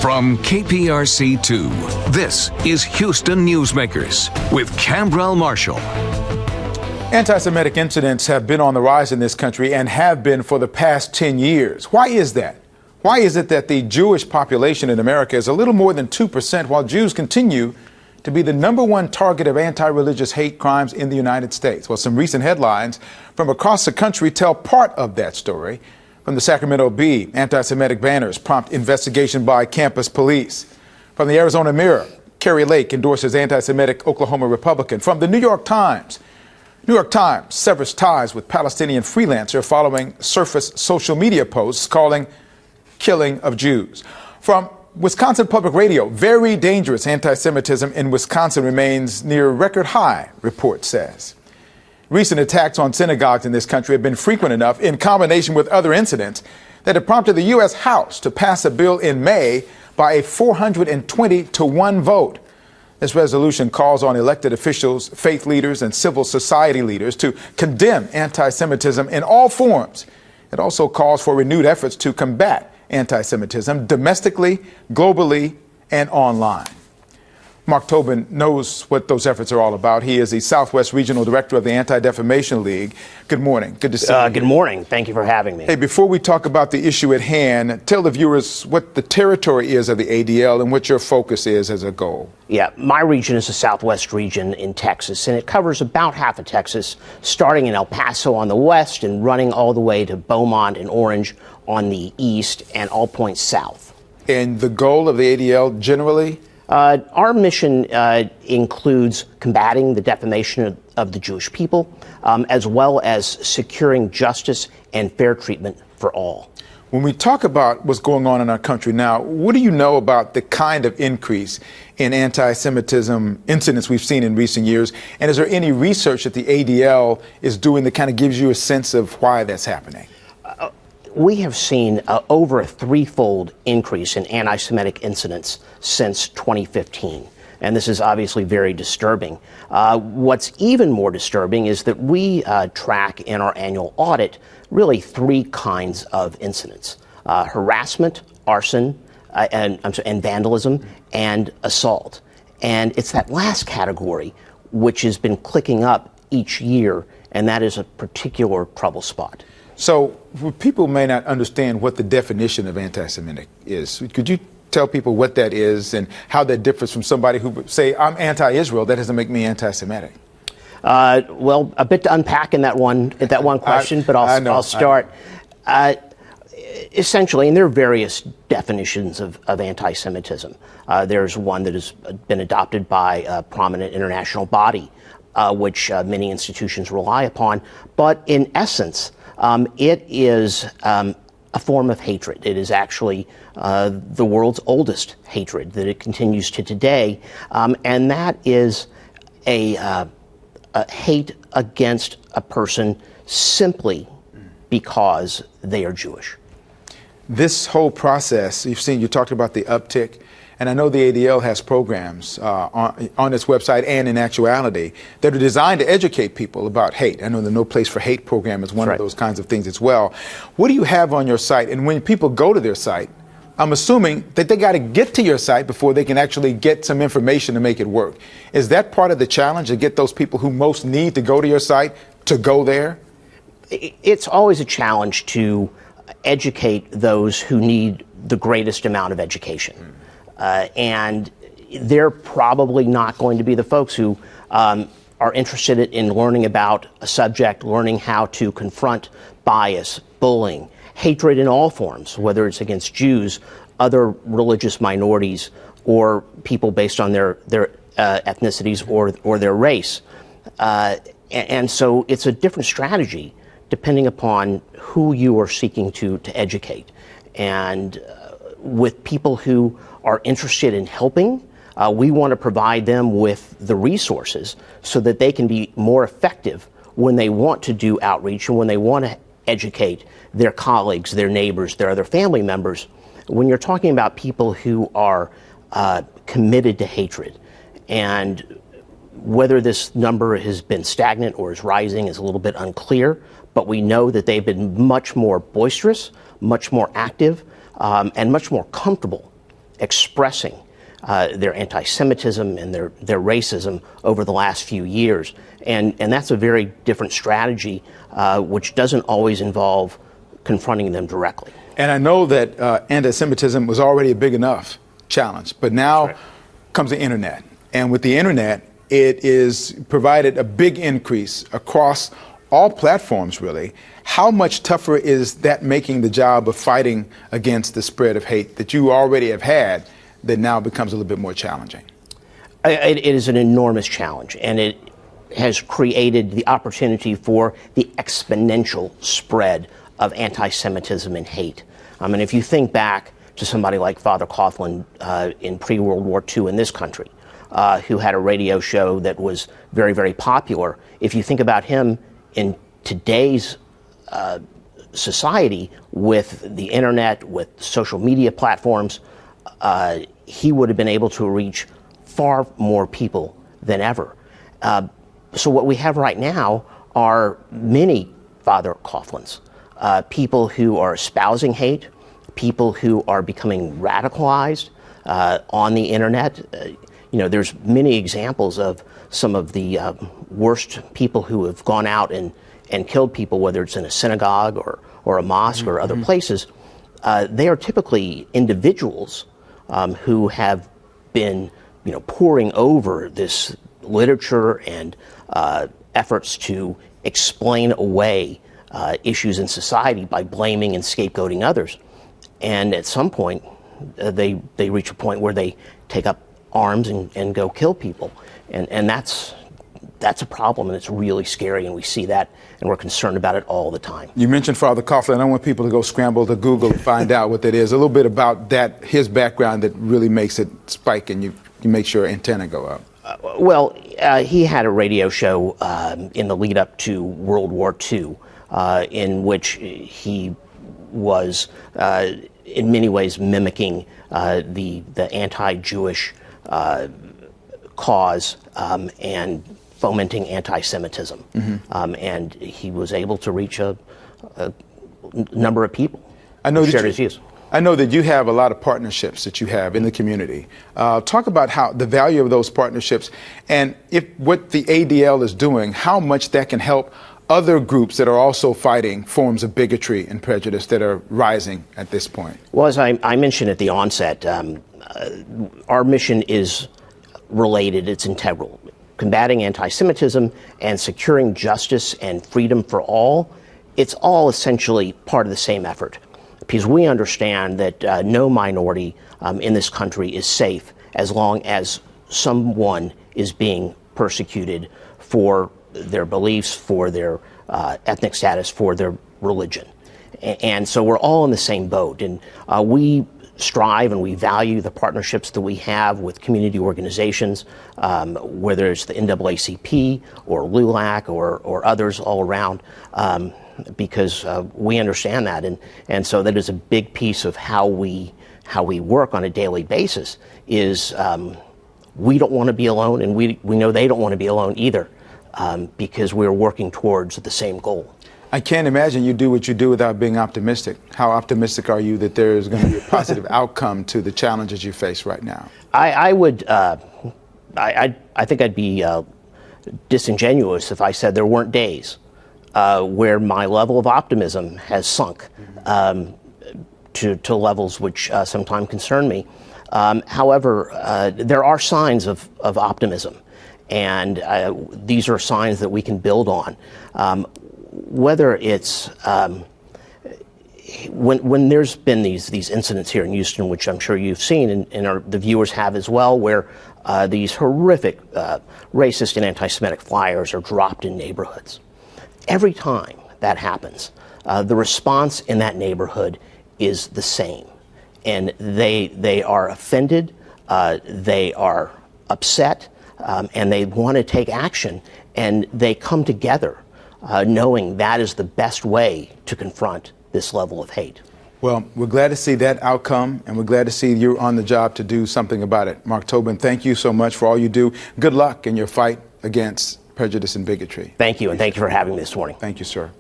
From KPRC2, this is Houston Newsmakers with Cambrell Marshall. Anti-Semitic incidents have been on the rise in this country and have been for the past 10 years. Why is that? Why is it that the Jewish population in America is a little more than 2%, while Jews continue to be the #1 target of anti-religious hate crimes in the United States? Well, some recent headlines from across the country tell part of that story. From the Sacramento Bee, anti-Semitic banners prompt investigation by campus police. From the Arizona Mirror, Carrie Lake endorses anti-Semitic Oklahoma Republican. From the New York Times severs ties with Palestinian freelancer following surface social media posts calling killing of Jews. From Wisconsin Public Radio, very dangerous anti-Semitism in Wisconsin remains near record high, report says. Recent attacks on synagogues in this country have been frequent enough, in combination with other incidents, that it prompted the U.S. House to pass a bill in May by a 420-1 vote. This resolution calls on elected officials, faith leaders, and civil society leaders to condemn anti-Semitism in all forms. It also calls for renewed efforts to combat anti-Semitism domestically, globally, and online. Mark Tobin knows what those efforts are all about. He is the Southwest Regional Director of the Anti-Defamation League. Good morning. Good to see you. Good morning. Thank you for having me. Hey, before we talk about the issue at hand, tell the viewers what the territory is of the ADL and what your focus is as a goal. Yeah, my region is the Southwest region in Texas, and it covers about half of Texas, starting in El Paso on the west and running all the way to Beaumont and Orange on the east and all points south. And the goal of the ADL generally? Our mission includes combating the defamation of the Jewish people, as well as securing justice and fair treatment for all. When we talk about what's going on in our country now, what do you know about the kind of increase in anti-Semitism incidents we've seen in recent years? And is there any research that the ADL is doing that kind of gives you a sense of why that's happening? We have seen over a threefold increase in anti-Semitic incidents since 2015. And this is obviously very disturbing. What's even more disturbing is that we track in our annual audit really three kinds of incidents: harassment, arson, and vandalism, and assault. And it's that last category which has been clicking up each year, and that is a particular trouble spot. So people may not understand what the definition of anti-Semitic is. Could you tell people what that is and how that differs from somebody who would say, I'm anti-Israel, that doesn't make me anti-Semitic? Well, a bit to unpack in that one question, but I'll start. Essentially, and there are various definitions of anti-Semitism. There's one that has been adopted by a prominent international body, which many institutions rely upon. But in essence, it is a form of hatred. It is actually the world's oldest hatred that it continues to today, and that is a hate against a person simply because they are Jewish. This whole process, you talked about the uptick. And I know the ADL has programs on its website and in actuality that are designed to educate people about hate. I know the No Place for Hate program is one of those kinds of things as well. What do you have on your site? And when people go to their site, I'm assuming that they got to get to your site before they can actually get some information to make it work. Is that part of the challenge, to get those people who most need to go to your site to go there? It's always a challenge to educate those who need the greatest amount of education. And they're probably not going to be the folks who are interested in learning about a subject, learning how to confront bias, bullying, hatred in all forms, whether it's against Jews, other religious minorities, or people based on their ethnicities or their race. And so it's a different strategy depending upon who you are seeking to educate. And with people who are interested in helping, we want to provide them with the resources so that they can be more effective when they want to do outreach and when they want to educate their colleagues, their neighbors, their other family members. When you're talking about people who are committed to hatred, and whether this number has been stagnant or is rising is a little bit unclear, but we know that they've been much more boisterous, much more active, and much more comfortable expressing their anti-Semitism and their racism over the last few years. And that's a very different strategy, which doesn't always involve confronting them directly. And I know that anti-Semitism was already a big enough challenge, but now comes the internet. And with the internet, it is provided a big increase across all platforms, really. How much tougher is that making the job of fighting against the spread of hate that you already have had that now becomes a little bit more challenging? It is an enormous challenge, and it has created the opportunity for the exponential spread of anti-Semitism and hate. I mean, if you think back to somebody like Father Coughlin in pre-World War II in this country, who had a radio show that was very, very popular, if you think about him in today's society with the internet, with social media platforms, he would have been able to reach far more people than ever. So what we have right now are many Father Coughlins, people who are espousing hate, people who are becoming radicalized on the internet. There's many examples of some of the worst people who have gone out and killed people, whether it's in a synagogue or a mosque or other places. They are typically individuals who have been, poring over this literature and efforts to explain away issues in society by blaming and scapegoating others. And at some point, they reach a point where they take up arms and go kill people. And that's a problem, and it's really scary, and we see that, and we're concerned about it all the time. You mentioned Father Coughlin. I want people to go scramble to Google to find out what that is. A little bit about that, his background that really makes it spike, and you make your antenna go up. He had a radio show in the lead up to World War II, in which he was in many ways mimicking the anti-Jewish cause and fomenting anti-Semitism. And he was able to reach a number of people who shared his views. I know that you have a lot of partnerships that you have in the community. Talk about how the value of those partnerships, and if what the ADL is doing, how much that can help other groups that are also fighting forms of bigotry and prejudice that are rising at this point. Well, as I mentioned at the onset, our mission is related, it's integral. Combating anti-Semitism and securing justice and freedom for all, it's all essentially part of the same effort. Because we understand that no minority in this country is safe as long as someone is being persecuted for their beliefs, for their ethnic status, for their religion. And so we're all in the same boat. And we strive and we value the partnerships that we have with community organizations, whether it's the NAACP or LULAC or others all around, because we understand that. And so that is a big piece of how we work on a daily basis is we don't want to be alone, and we know they don't want to be alone either, because we're working towards the same goal. I can't imagine you do what you do without being optimistic. How optimistic are you that there is going to be a positive outcome to the challenges you face right now? I think I'd be disingenuous if I said there weren't days where my level of optimism has sunk to levels which sometimes concern me. However, there are signs of optimism, and these are signs that we can build on. Whether it's when there's been these incidents here in Houston, which I'm sure you've seen and the viewers have as well, where these horrific racist and anti-Semitic flyers are dropped in neighborhoods. Every time that happens, the response in that neighborhood is the same, and they are offended, they are upset, and they want to take action, and they come together knowing that is the best way to confront this level of hate. Well, we're glad to see that outcome, and we're glad to see you're on the job to do something about it. Mark Tobin, thank you so much for all you do. Good luck in your fight against prejudice and bigotry. Thank you, and thank you for having me this morning. Thank you, sir.